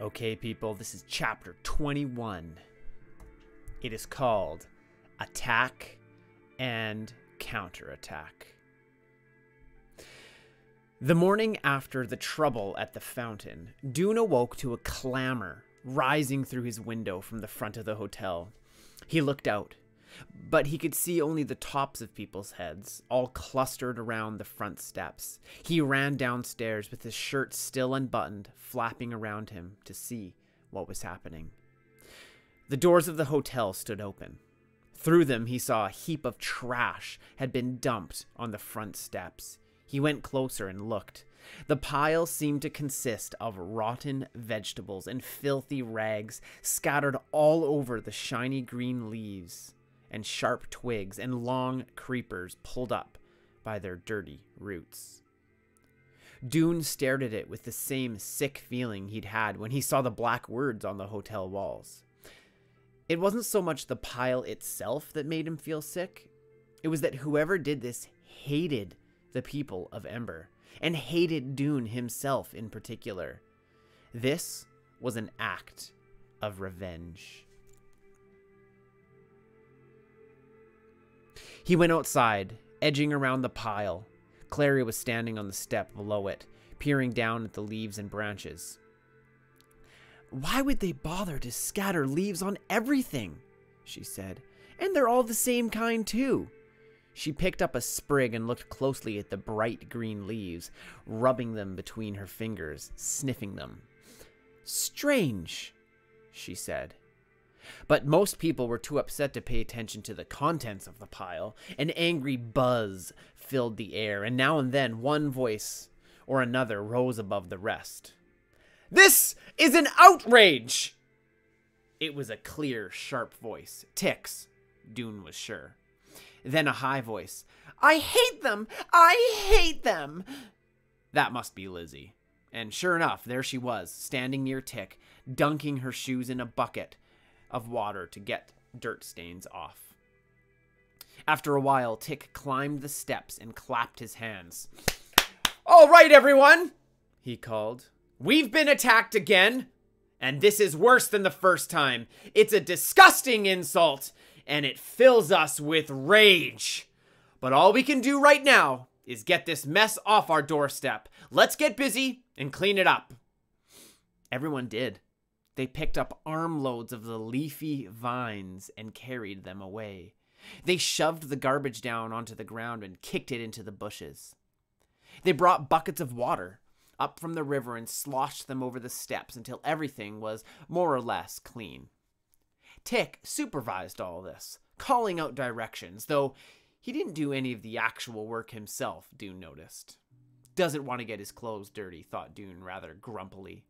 Okay, people, this is chapter 21. It is called Attack and Counterattack. The morning after the trouble at the fountain, Dune awoke to a clamor rising through his window from the front of the hotel. He looked out, but he could see only the tops of people's heads, all clustered around the front steps. He ran downstairs with his shirt still unbuttoned, flapping around him to see what was happening. The doors of the hotel stood open. Through them, he saw a heap of trash had been dumped on the front steps. He went closer and looked. The pile seemed to consist of rotten vegetables and filthy rags scattered all over the shiny green leaves and sharp twigs and long creepers pulled up by their dirty roots. Dune stared at it with the same sick feeling he'd had when he saw the black words on the hotel walls. It wasn't so much the pile itself that made him feel sick. It was that whoever did this hated the people of Ember, and hated Dune himself in particular. This was an act of revenge. He went outside, edging around the pile. Clary was standing on the step below it, peering down at the leaves and branches. "Why would they bother to scatter leaves on everything?" she said. "And they're all the same kind, too." She picked up a sprig and looked closely at the bright green leaves, rubbing them between her fingers, sniffing them. "Strange," she said. But most people were too upset to pay attention to the contents of the pile. An angry buzz filled the air, and now and then one voice or another rose above the rest. "This is an outrage!" It was a clear, sharp voice. Tick's, Dune was sure. Then a high voice. "I hate them! I hate them!" That must be Lizzie. And sure enough, there she was, standing near Tick, dunking her shoes in a bucket of water to get dirt stains off. After a while, Tick climbed the steps and clapped his hands. "All right, everyone," he called. "We've been attacked again, and this is worse than the first time. It's a disgusting insult, and it fills us with rage. But all we can do right now is get this mess off our doorstep. Let's get busy and clean it up." Everyone did. They picked up armloads of the leafy vines and carried them away. They shoved the garbage down onto the ground and kicked it into the bushes. They brought buckets of water up from the river and sloshed them over the steps until everything was more or less clean. Tick supervised all this, calling out directions, though he didn't do any of the actual work himself, Dune noticed. Doesn't want to get his clothes dirty, thought Dune rather grumpily.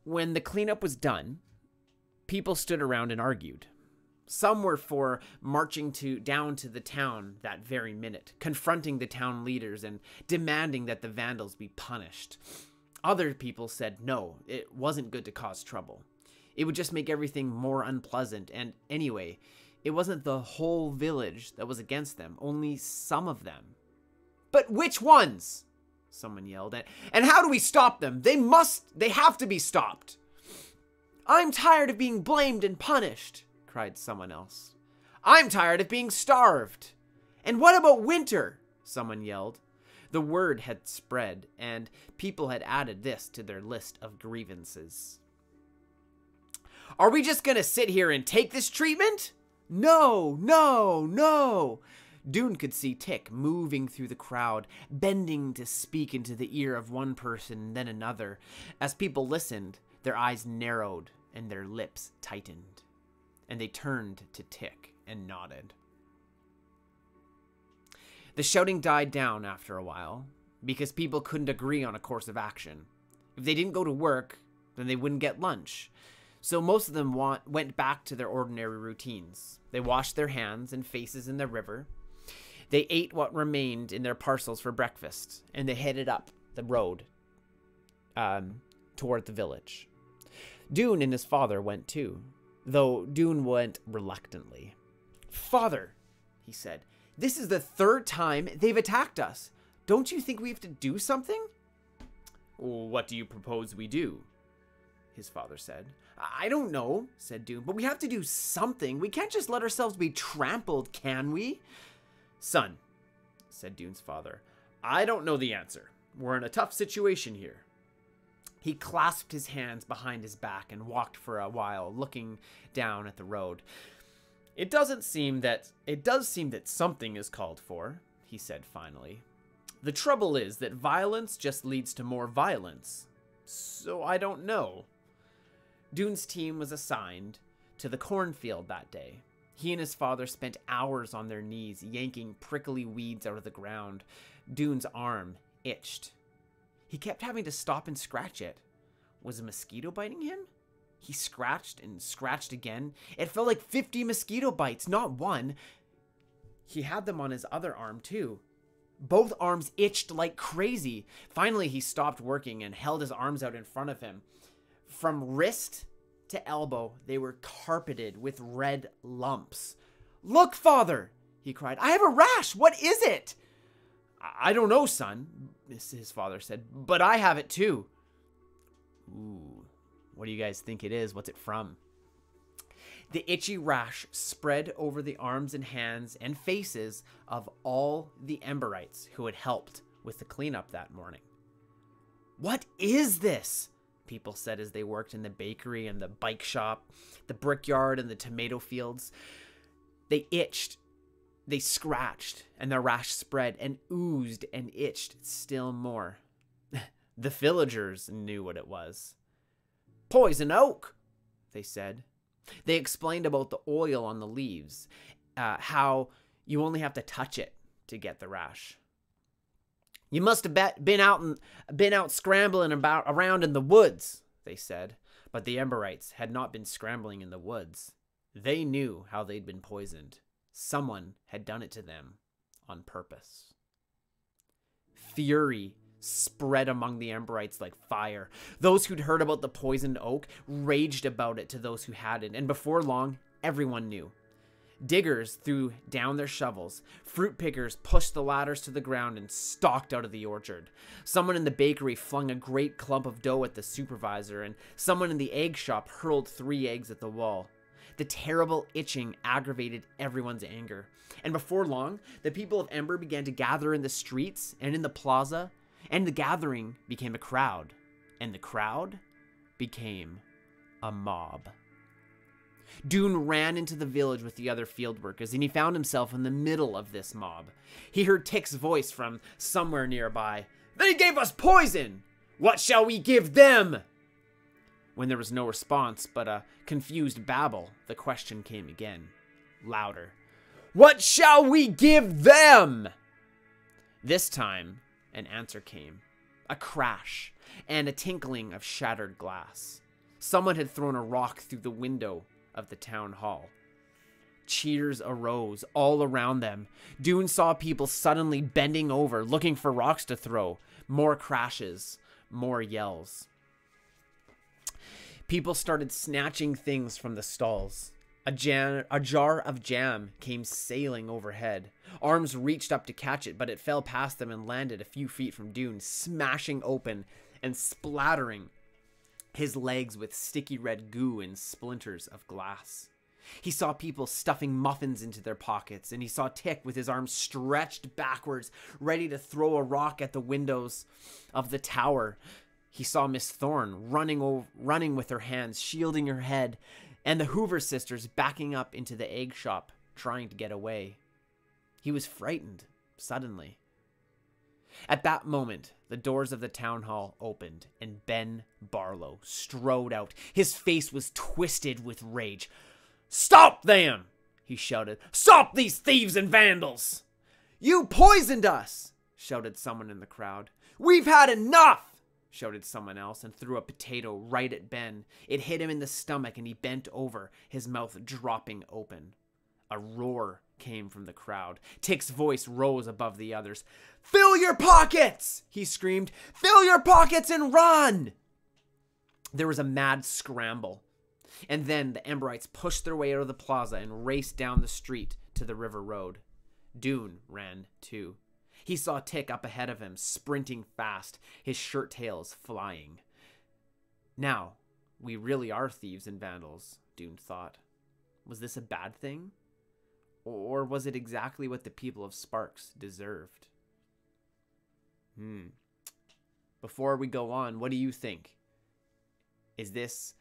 When the cleanup was done, people stood around and argued. Some were for marching down to the town that very minute, confronting the town leaders and demanding that the vandals be punished. Other people said no, it wasn't good to cause trouble. It would just make everything more unpleasant, and anyway, it wasn't the whole village that was against them, only some of them. "But which ones?" someone yelled. "And how do we stop them? They have to be stopped." "I'm tired of being blamed and punished," cried someone else. "I'm tired of being starved." "And what about winter?" someone yelled. The word had spread, and people had added this to their list of grievances. "Are we just gonna sit here and take this treatment?" "No, no, no." Dune could see Tick moving through the crowd, bending to speak into the ear of one person and then another. As people listened, their eyes narrowed and their lips tightened, and they turned to Tick and nodded. The shouting died down after a while, because people couldn't agree on a course of action. If they didn't go to work, then they wouldn't get lunch. So most of them went back to their ordinary routines. They washed their hands and faces in the river. They ate what remained in their parcels for breakfast, and they headed up the road toward the village. Dune and his father went too, though Dune went reluctantly. "Father," he said, "this is the third time they've attacked us. Don't you think we have to do something?" What do you propose we do? His father said. I don't know, said Dune, but we have to do something. We can't just let ourselves be trampled, can we? Son, said Dune's father, I don't know the answer. We're in a tough situation here. He clasped his hands behind his back and walked for a while, looking down at the road. It does seem that something is called for, he said finally. The trouble is that violence just leads to more violence. So I don't know. Dune's team was assigned to the cornfield that day. He and his father spent hours on their knees, yanking prickly weeds out of the ground. Dune's arm itched. He kept having to stop and scratch it. Was a mosquito biting him? He scratched and scratched again. It felt like 50 mosquito bites, not one. He had them on his other arm, too. Both arms itched like crazy. Finally, he stopped working and held his arms out in front of him. From wrist to elbow, they were carpeted with red lumps. Look, father, he cried. I have a rash. What is it? I don't know, son, his father said, but I have it too. Ooh, what do you guys think it is? What's it from? The itchy rash spread over the arms and hands and faces of all the Emberites who had helped with the cleanup that morning. What is this? People said as they worked in the bakery and the bike shop, the brickyard and the tomato fields. They itched, they scratched, and their rash spread and oozed and itched still more. The villagers knew what it was. Poison oak, they said. They explained about the oil on the leaves, how you only have to touch it to get the rash. You must have been out scrambling around in the woods, they said. But the Emberites had not been scrambling in the woods. They knew how they'd been poisoned. Someone had done it to them on purpose. Fury spread among the Emberites like fire. Those who'd heard about the poisoned oak raged about it to those who hadn't, and before long, everyone knew. Diggers threw down their shovels. Fruit pickers pushed the ladders to the ground and stalked out of the orchard. Someone in the bakery flung a great clump of dough at the supervisor, and someone in the egg shop hurled 3 eggs at the wall. The terrible itching aggravated everyone's anger. And before long, the people of Ember began to gather in the streets and in the plaza, and the gathering became a crowd, and the crowd became a mob. Dune ran into the village with the other field workers, and he found himself in the middle of this mob. He heard Tick's voice from somewhere nearby. They gave us poison! What shall we give them? When there was no response but a confused babble, the question came again, louder. What shall we give them? This time, an answer came. A crash and a tinkling of shattered glass. Someone had thrown a rock through the window of the town hall. Cheers arose all around them. Dune saw people suddenly bending over, looking for rocks to throw. More crashes, more yells. People started snatching things from the stalls. A jar of jam came sailing overhead. Arms reached up to catch it, but it fell past them and landed a few feet from Dune, smashing open and splattering his legs with sticky red goo and splinters of glass. He saw people stuffing muffins into their pockets, and he saw Tick with his arms stretched backwards, ready to throw a rock at the windows of the tower. He saw Miss Thorne running with her hands, shielding her head, and the Hoover sisters backing up into the egg shop, trying to get away. He was frightened, suddenly. At that moment, the doors of the town hall opened, and Ben Barlow strode out. His face was twisted with rage. "Stop them!" he shouted. "Stop these thieves and vandals!" "You poisoned us!" shouted someone in the crowd. "We've had enough!" shouted someone else, and threw a potato right at Ben. It hit him in the stomach, and he bent over, his mouth dropping open. A roar came from the crowd. Tick's voice rose above the others. "Fill your pockets!" he screamed. "Fill your pockets and run!" There was a mad scramble, and then the Emberites pushed their way out of the plaza and raced down the street to the river road. Dune ran too. He saw Tick up ahead of him, sprinting fast, his shirt tails flying. Now, we really are thieves and vandals, Dune thought. Was this a bad thing? Or was it exactly what the people of Sparks deserved? Before we go on, what do you think? Is this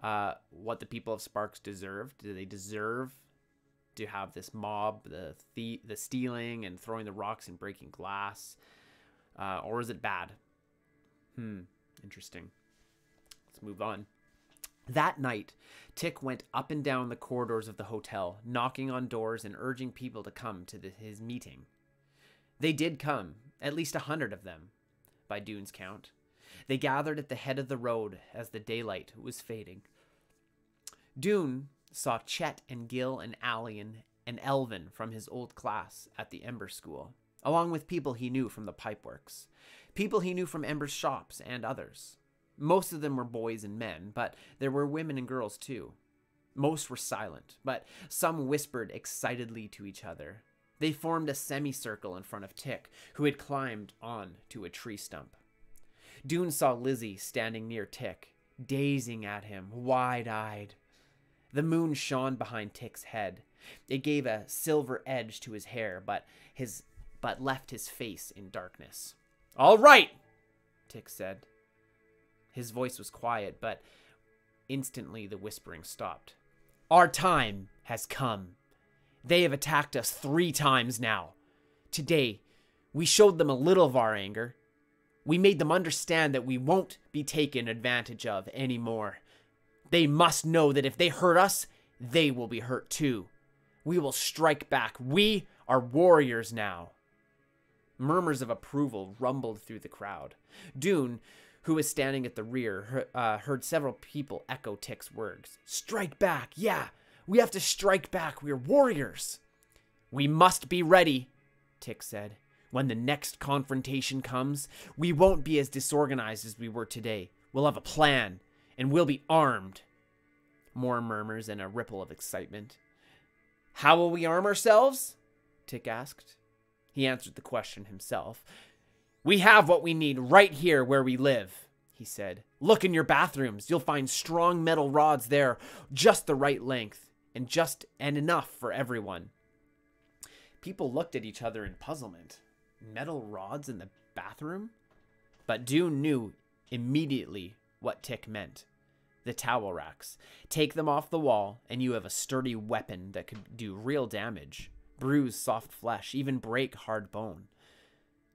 what the people of Sparks deserved? Do they deserve to have this mob, the stealing and throwing the rocks and breaking glass? Or is it bad? Interesting. Let's move on. That night, Tick went up and down the corridors of the hotel, knocking on doors and urging people to come to his meeting. They did come, at least 100 of them, by Dune's count. They gathered at the head of the road as the daylight was fading. Dune saw Chet and Gil and Allian and Elvin from his old class at the Ember School, along with people he knew from the Pipeworks, people he knew from Ember's shops and others. Most of them were boys and men, but there were women and girls too. Most were silent, but some whispered excitedly to each other. They formed a semicircle in front of Tick, who had climbed on to a tree stump. Dune saw Lizzie standing near Tick, gazing at him, wide-eyed. The moon shone behind Tick's head. It gave a silver edge to his hair, but left his face in darkness. "All right," Tick said. His voice was quiet, but instantly the whispering stopped. "Our time has come. They have attacked us 3 times now. Today, we showed them a little of our anger. We made them understand that we won't be taken advantage of anymore. They must know that if they hurt us, they will be hurt too. We will strike back. We are warriors now." Murmurs of approval rumbled through the crowd. Dune, who was standing at the rear, heard several people echo Tick's words. "Strike back, yeah, we have to strike back, we're warriors." "We must be ready," Tick said. "When the next confrontation comes, we won't be as disorganized as we were today. We'll have a plan, and we'll be armed." More murmurs and a ripple of excitement. "How will we arm ourselves?" Tick asked. He answered the question himself. "We have what we need right here where we live," he said. "Look in your bathrooms. You'll find strong metal rods there, just the right length, and enough for everyone." People looked at each other in puzzlement. Metal rods in the bathroom? But Dune knew immediately what Tick meant. The towel racks. Take them off the wall, and you have a sturdy weapon that could do real damage, bruise soft flesh, even break hard bone.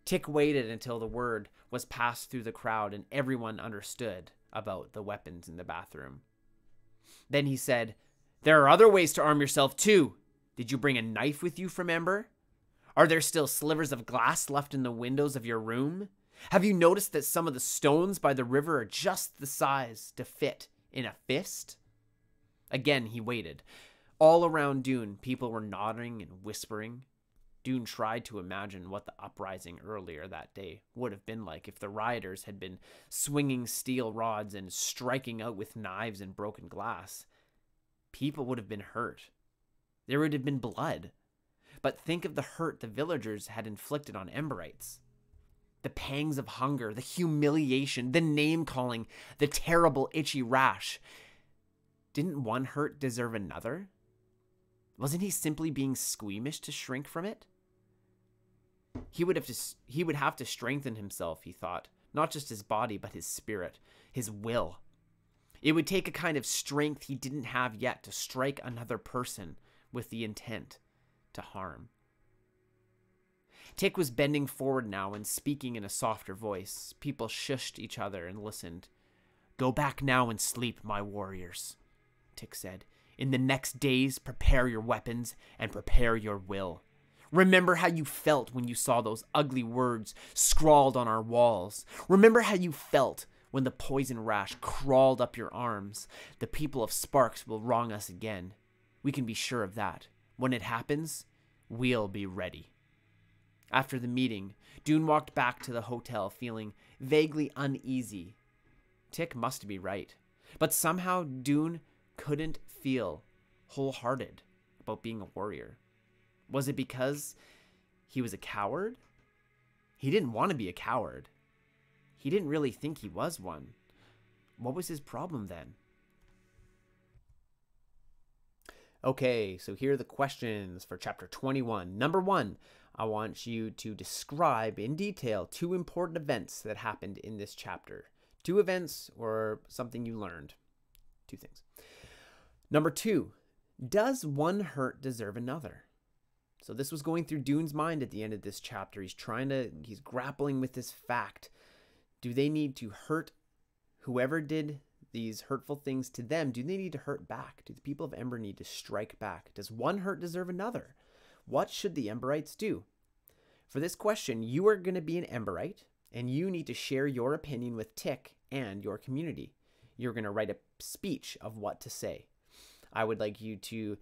Tick waited until the word was passed through the crowd and everyone understood about the weapons in the bathroom. Then he said, "There are other ways to arm yourself too. Did you bring a knife with you from Ember? Are there still slivers of glass left in the windows of your room? Have you noticed that some of the stones by the river are just the size to fit in a fist?" Again he waited. All around Dune, people were nodding and whispering. Dune tried to imagine what the uprising earlier that day would have been like if the rioters had been swinging steel rods and striking out with knives and broken glass. People would have been hurt. There would have been blood. But think of the hurt the villagers had inflicted on Emberites. The pangs of hunger, the humiliation, the name-calling, the terrible itchy rash. Didn't one hurt deserve another? Wasn't he simply being squeamish to shrink from it? He would have to strengthen himself, he thought. Not just his body, but his spirit, his will. It would take a kind of strength he didn't have yet to strike another person with the intent to harm. Tick was bending forward now and speaking in a softer voice. People shushed each other and listened. "Go back now and sleep, my warriors," Tick said. "In the next days, prepare your weapons and prepare your will. Remember how you felt when you saw those ugly words scrawled on our walls. Remember how you felt when the poison rash crawled up your arms. The people of Sparks will wrong us again. We can be sure of that. When it happens, we'll be ready." After the meeting, Dune walked back to the hotel feeling vaguely uneasy. Tick must be right. But somehow Dune couldn't feel wholehearted about being a warrior. Was it because he was a coward? He didn't want to be a coward. He didn't really think he was one. What was his problem then? Okay, so here are the questions for chapter 21. Number 1, I want you to describe in detail 2 important events that happened in this chapter. 2 events or something you learned. 2 things. Number 2, does one hurt deserve another? So this was going through Dune's mind at the end of this chapter. He's grappling with this fact. Do they need to hurt whoever did these hurtful things to them? Do they need to hurt back? Do the people of Ember need to strike back? Does one hurt deserve another? What should the Emberites do? For this question, you are going to be an Emberite, and you need to share your opinion with Tick and your community. You're going to write a speech of what to say. I would like you to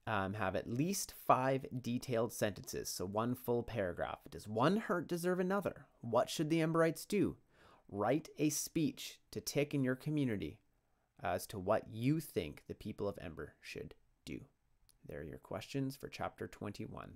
have at least 5 detailed sentences, so 1 full paragraph. Does one hurt deserve another? What should the Emberites do? Write a speech to Tick in your community as to what you think the people of Ember should do. There are your questions for chapter 21.